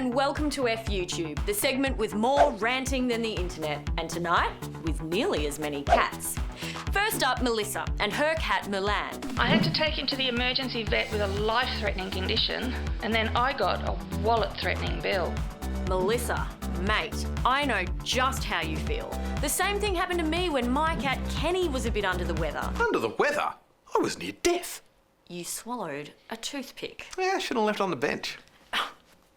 and welcome to F YouTube, the segment with more ranting than the internet, and tonight, with nearly as many cats. First up, Melissa and her cat Milan. I had to take him to the emergency vet with a life-threatening condition, and then I got a wallet-threatening bill. Melissa, mate, I know just how you feel. The same thing happened to me when my cat Kenny was a bit under the weather. Under the weather? I was near death. You swallowed a toothpick. Yeah, I should have left it on the bench.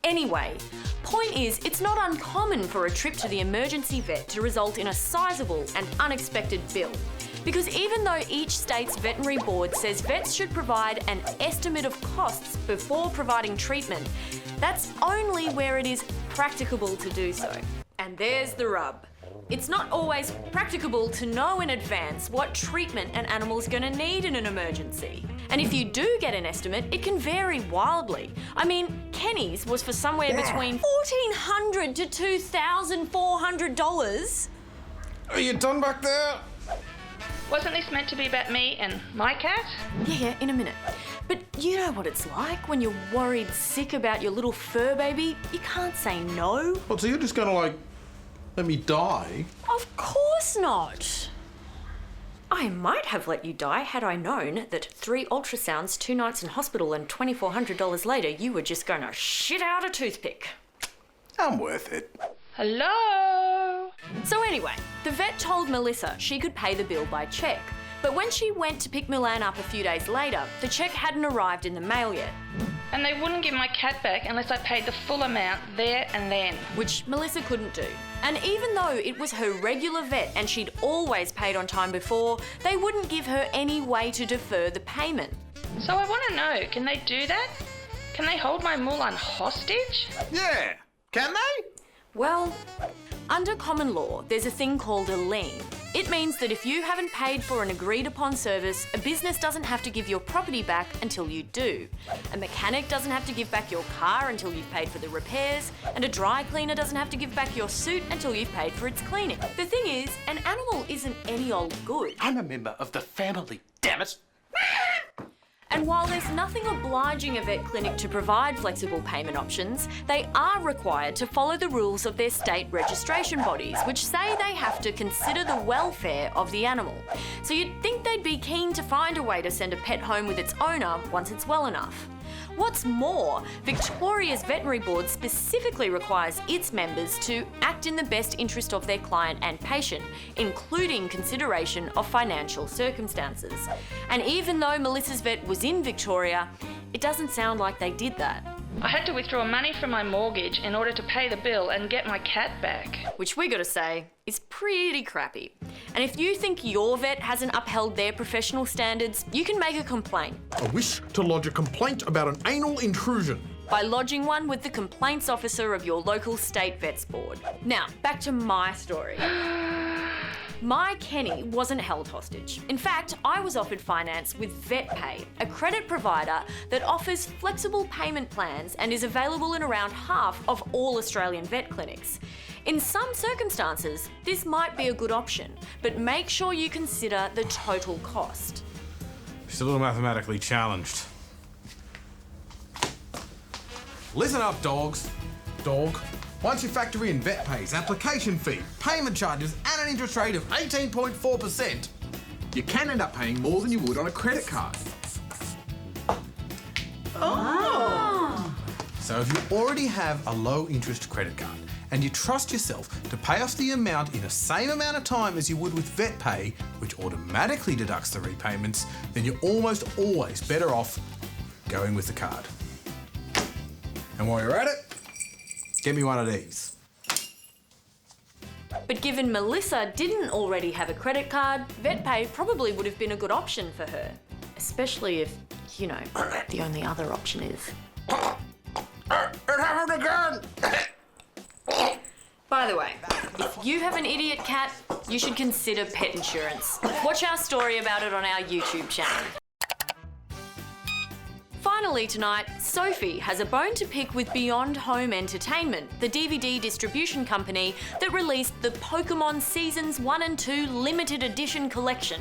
Anyway, point is, it's not uncommon for a trip to the emergency vet to result in a sizable and unexpected bill. Because even though each state's veterinary board says vets should provide an estimate of costs before providing treatment, that's only where it is practicable to do so. And there's the rub. It's not always practicable to know in advance what treatment an animal's going to need in an emergency. And if you do get an estimate, it can vary wildly. I mean, Kenny's was for somewhere between $1,400 to $2,400. Are you done back there? Wasn't this meant to be about me and my cat? Yeah, in a minute. But you know what it's like when you're worried sick about your little fur baby. You can't say no. What, so you're just gonna, let me die? Of course not. I might have let you die had I known that 3 ultrasounds, 2 nights in hospital and $2,400 later, you were just gonna shit out a toothpick. I'm worth it. Hello? So anyway, the vet told Melissa she could pay the bill by cheque. But when she went to pick Milan up a few days later, the cheque hadn't arrived in the mail yet. And they wouldn't give my cat back unless I paid the full amount there and then. Which Melissa couldn't do. And even though it was her regular vet and she'd always paid on time before, they wouldn't give her any way to defer the payment. So I want to know, can they do that? Can they hold my Mulan hostage? Yeah, can they? Well, under common law, there's a thing called a lien. It means that if you haven't paid for an agreed upon service, a business doesn't have to give your property back until you do. A mechanic doesn't have to give back your car until you've paid for the repairs, and a dry cleaner doesn't have to give back your suit until you've paid for its cleaning. The thing is, an animal isn't any old good. I'm a member of the family, damn it. And while there's nothing obliging a vet clinic to provide flexible payment options, they are required to follow the rules of their state registration bodies, which say they have to consider the welfare of the animal. So you'd think they'd be keen to find a way to send a pet home with its owner once it's well enough. What's more, Victoria's veterinary board specifically requires its members to act in the best interest of their client and patient, including consideration of financial circumstances. And even though Melissa's vet was in Victoria, it doesn't sound like they did that. I had to withdraw money from my mortgage in order to pay the bill and get my cat back. Which we gotta say is pretty crappy. And if you think your vet hasn't upheld their professional standards, you can make a complaint. I wish to lodge a complaint about an anal intrusion. By lodging one with the complaints officer of your local state vets board. Now, back to my story. My Kenny wasn't held hostage. In fact, I was offered finance with VetPay, a credit provider that offers flexible payment plans and is available in around half of all Australian vet clinics. In some circumstances, this might be a good option, but make sure you consider the total cost. She's a little mathematically challenged. Listen up, dogs. Dog. Once you factor in VetPay's application fee, payment charges and an interest rate of 18.4%, you can end up paying more than you would on a credit card. Oh! So if you already have a low interest credit card and you trust yourself to pay off the amount in the same amount of time as you would with VetPay, which automatically deducts the repayments, then you're almost always better off going with the card. And while you're at it, get me one of these. But given Melissa didn't already have a credit card, VetPay probably would have been a good option for her. Especially if, the only other option is. It happened again! By the way, if you have an idiot cat, you should consider pet insurance. Watch our story about it on our YouTube channel. Finally tonight, Sophie has a bone to pick with Beyond Home Entertainment, the DVD distribution company that released the Pokemon Seasons 1 and 2 limited edition collection.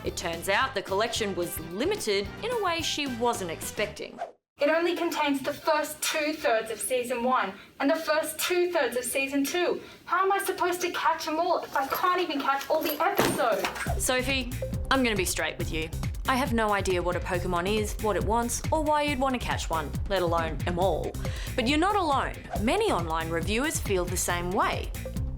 It turns out the collection was limited in a way she wasn't expecting. It only contains the first 2/3 of Season 1 and the first 2/3 of Season 2. How am I supposed to catch them all if I can't even catch all the episodes? Sophie, I'm going to be straight with you. I have no idea what a Pokemon is, what it wants, or why you'd want to catch one, let alone them all. But you're not alone. Many online reviewers feel the same way.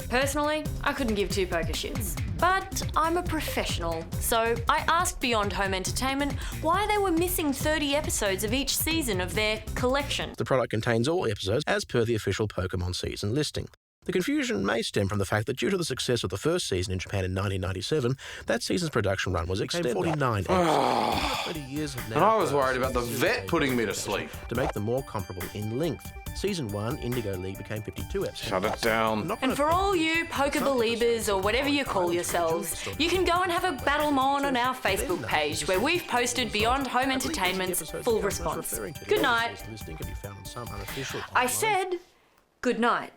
Personally, I couldn't give two poker shits. But I'm a professional, so I asked Beyond Home Entertainment why they were missing 30 episodes of each season of their collection. The product contains all episodes as per the official Pokemon season listing. The confusion may stem from the fact that due to the success of the first season in Japan in 1997, that season's production run was extended 49 episodes. 30 years have now And I was worried passed about the since vet the putting me to sleep. to make them more comparable in length. Season 1, Indigo League, became 52 episodes. Shut it down. And for all you poker believers or whatever you call yourselves, you can go and have a Battlemon on our Facebook page where we've posted Beyond Home Entertainment's full response. Good night. I said good night.